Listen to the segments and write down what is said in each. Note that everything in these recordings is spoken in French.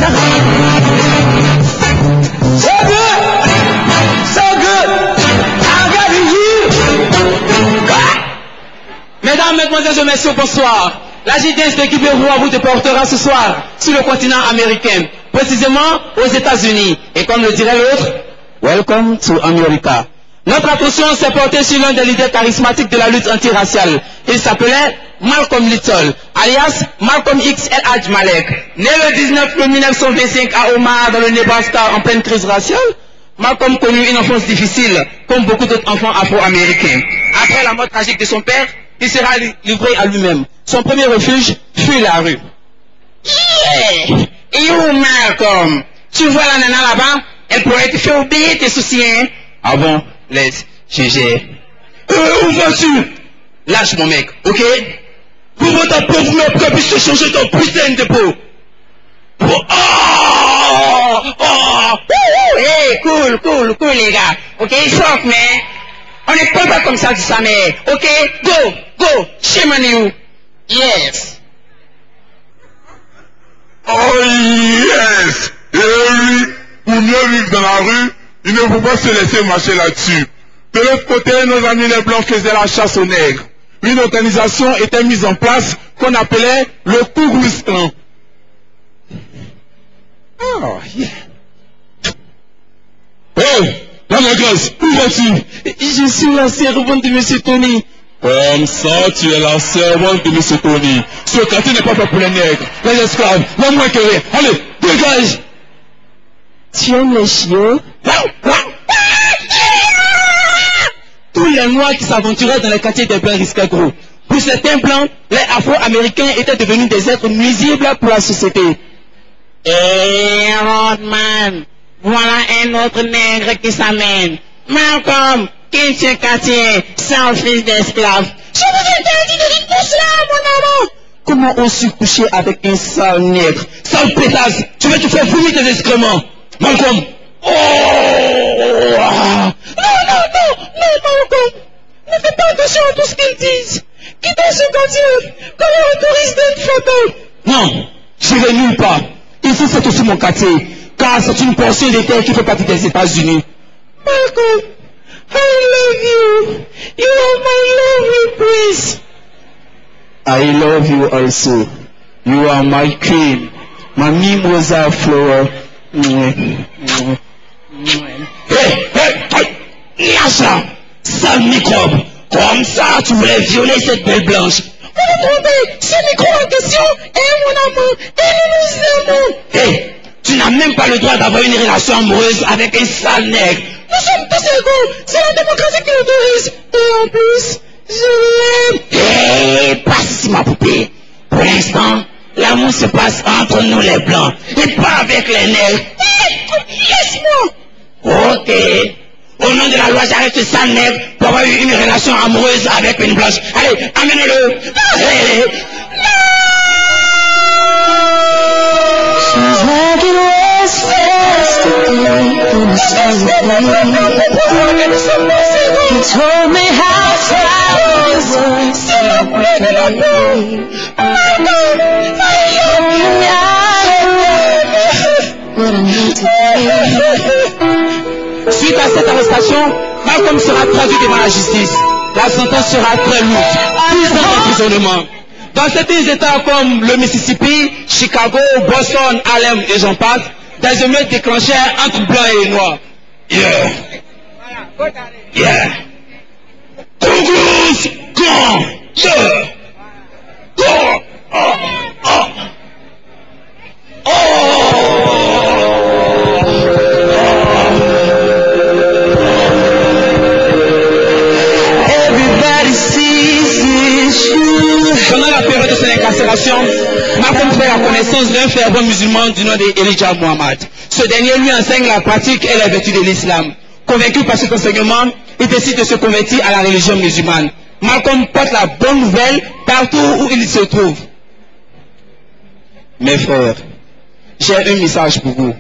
So good! So good! I got you! Mesdames, mesdemoiselles et messieurs, bonsoir. La JDS de Guibérou vous portera ce soir sur le continent américain, précisément aux États-Unis. Et comme le dirait l'autre, Welcome to America. Notre attention s'est portée sur l'un des leaders charismatiques de la lutte antiraciale. Il s'appelait Malcolm Little, alias Malcolm X El Hadj Malek. Né le 19 mai 1925 à Omaha, dans le Nebraska, en pleine crise raciale, Malcolm connut une enfance difficile, comme beaucoup d'autres enfants afro-américains. Après la mort tragique de son père, il sera livré à lui-même. Son premier refuge fut la rue. Yeah! You, Malcolm, tu vois la nana là-bas? Elle pourrait te faire oublier tes soucis, hein? Ah bon? Laisse, je gère. Où vas-tu? Lâche mon mec, ok? Ouvre ta pauvre mère pour qu'elle puisse te changer ton putain de peau. Hey, cool les gars. Ok, choc, man. On n'est pas comme ça du Samer. Ok, go, shame you. Yes. Oh yes! Et oui, pour mieux vivre dans la rue, il ne faut pas se laisser marcher là-dessus. De l'autre côté, nos amis les Blancs faisaient la chasse aux nègres. Une organisation était mise en place qu'on appelait le Ku Klux Klan. Oh, yeah. Hey, la négresse, où vas-tu? Je suis la servante de M. Tony. Comme ça, tu es la servante de M. Tony. Ce quartier n'est pas fait pour les nègres, les esclaves, la moins que rien. Allez, dégage! Tu aimes les chiots? Tous les noirs qui s'aventuraient dans les quartiers des Blancs risquaient gros. Pour certains Blancs, les Afro-Américains étaient devenus des êtres nuisibles pour la société. Hey, Rodman, voilà un autre nègre qui s'amène. Malcolm, quitte ce quartier, sale fils d'esclave. Je vous interdis de dire tout cela, mon amour. Comment oses-tu coucher avec un sale nègre? Sale pétasse, tu veux te faire vomir tes excréments. Malcolm! Oh! Non, Malcolm! Ne fais pas attention à tout ce qu'ils disent. Quittez ce quartier comme un touriste d'une photo. Non, je vais nulle part. Ici, c'est aussi mon quartier, car c'est une portion des terres qui fait partie des États-Unis. Malcolm, I love you. You are my lovely prince. I love you also. You are my queen, my mimosa flower. Lâche-la, sale microbe. Comme ça, tu voulais violer cette belle blanche. Vous vous trompez, ce micro en question est mon amour, et nous nous aimons. Hé, tu n'as même pas le droit d'avoir une relation amoureuse avec un sale nègre. Nous sommes tous égaux, c'est la démocratie qui l'autorise. Et en plus, je l'aime. Hé, passe ici ma poupée. Pour l'instant, l'amour se passe entre nous les blancs, et pas avec les nègres. Laisse-moi. Ok. Au nom de la loi, j'arrête ce sale nègre pour avoir eu une relation amoureuse avec une blanche. Allez, amène-le. Allez. She's like it was yesterday when I saw you play. You told me how proud you were. What I need to do. Suite à cette arrestation, Malcolm sera traduit devant la justice. La sentence sera très lourde, 10 ans d'emprisonnement. Dans certains États comme le Mississippi, Chicago, Boston, Harlem et j'en passe, des émeutes déclenchèrent entre blancs et noirs. Yeah. Ku Klux Klan. Yeah. Pendant la période de son incarcération, Malcolm fait la connaissance d'un fervent musulman du nom d'Elijah Muhammad. Ce dernier lui enseigne la pratique et les vertus de l'islam. Convaincu par cet enseignement, il décide de se convertir à la religion musulmane. Malcolm porte la bonne nouvelle partout où il se trouve. Mes frères, j'ai un message pour vous.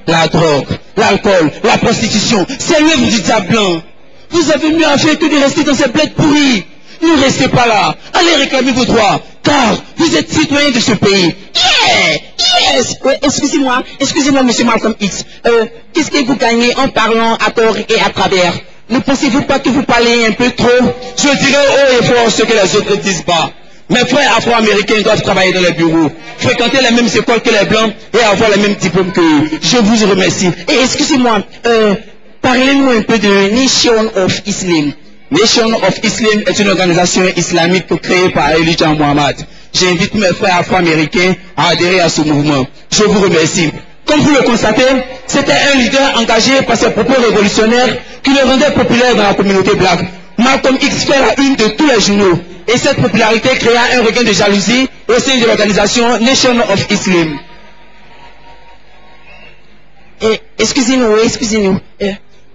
La drogue, l'alcool, la prostitution, c'est l'œuvre du diable blanc. Vous avez mieux à faire que de rester dans ces bleds pourris. Ne restez pas là. Allez réclamer vos droits, car vous êtes citoyens de ce pays. Yes. Excusez-moi, monsieur Malcolm X. Qu'est-ce que vous gagnez en parlant à tort et à travers? Ne pensez-vous pas que vous parlez un peu trop? Je dirais haut et fort ce que les autres ne disent pas. Mes frères afro-américains doivent travailler dans les bureaux, fréquenter les mêmes écoles que les blancs et avoir les mêmes diplômes qu'eux. Je vous remercie. Et excusez-moi, parlez-nous un peu de Nation of Islam. Nation of Islam est une organisation islamique créée par Elijah Muhammad. J'invite mes frères afro-américains à adhérer à ce mouvement. Je vous remercie. Comme vous le constatez, c'était un leader engagé par ses propos révolutionnaires qui le rendait populaire dans la communauté black. Malcolm X fait la une de tous les journaux et cette popularité créa un regain de jalousie au sein de l'organisation Nation of Islam. Excusez-nous.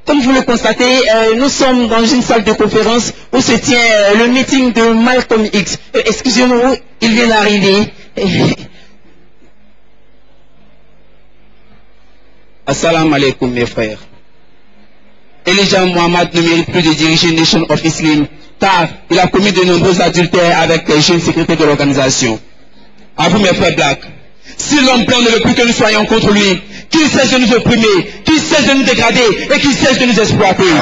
Comme vous le constatez, nous sommes dans une salle de conférence où se tient le meeting de Malcolm X. Excusez-nous, il vient d'arriver. Assalamu alaikum mes frères. Elijah Muhammad ne mérite plus de diriger Nation of Islam car il a commis de nombreux adultères avec les jeunes secrétaires de l'organisation. À vous mes frères blacks, si l'homme blanc ne veut plus que nous soyons contre lui, qu'il cesse de nous opprimer, qu'il cesse de nous dégrader et qu'il cesse de nous exploiter.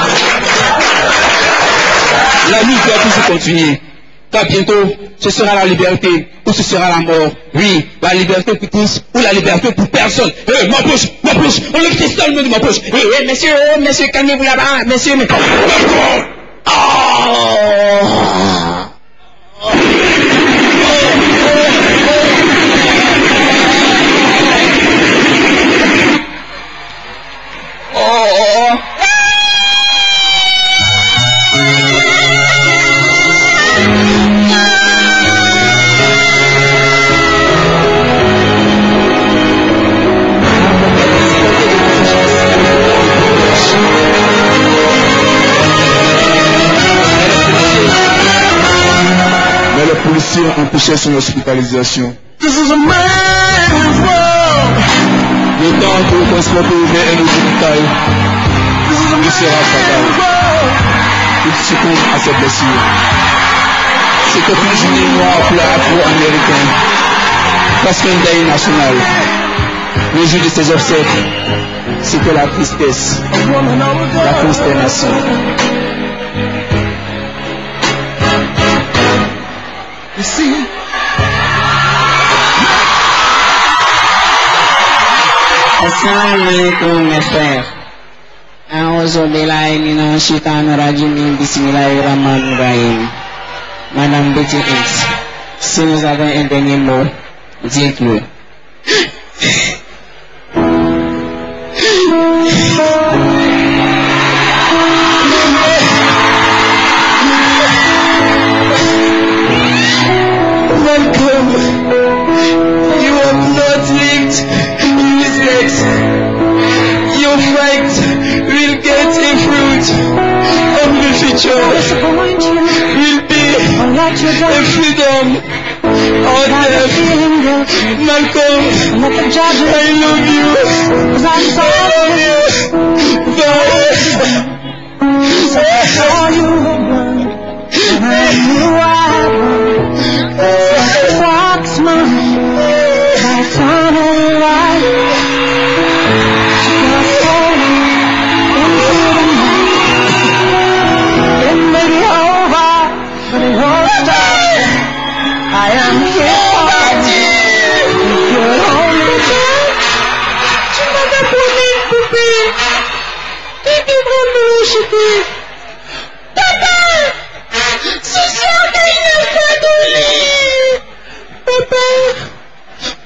La lutte doit toujours continuer. Car bientôt, ce sera la liberté ou ce sera la mort. Oui, la liberté pour tous ou la liberté pour personne. Ma poche, on le cristal de ma poche. Monsieur, calmez-vous là-bas, monsieur. Empêchait son hospitalisation. This is a man's world. Le temps pour transporter vers un hôpital, il sera fatal. Il succombe à ses blessures. C'était une journée noire pour l'Afro-Américain, parce qu'un deuil national. Le jour de ses obsèques, c'était la tristesse, la consternation. You see? Assalamu alaikum mes frères. A'udhu billahi minash shaitanir rajim. Bismillahirrahmanirrahim. Madame Betty X, si nous avons un dernier mot, dites-le. The freedom or death. Malcolm, I love you. I love you. I saw you and I knew I was. Fox mine, my tunnel light. I am here for you. You're only child. Tu m'avais promis une poupée. Qui vivra me l'ocheter. Papa, ce soir qu'il n'y a pas de lit. Papa,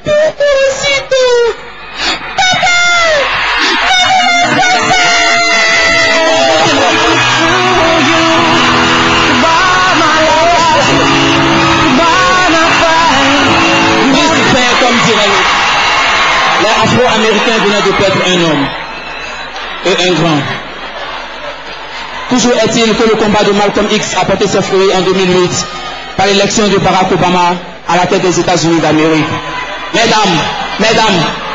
pourquoi aussitôt? Papa, les Afro-Américains venaient de perdre un homme et un grand. Toujours est-il que le combat de Malcolm X a porté ses fruits en 2008 par l'élection de Barack Obama à la tête des États-Unis d'Amérique. Mesdames,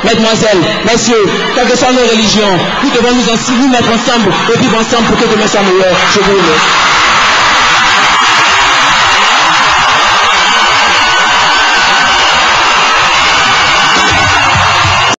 mesdemoiselles, messieurs, quelles que soient nos religions, nous devons nous mettre ensemble et vivre ensemble pour que demain soit meilleur. Je vous remercie.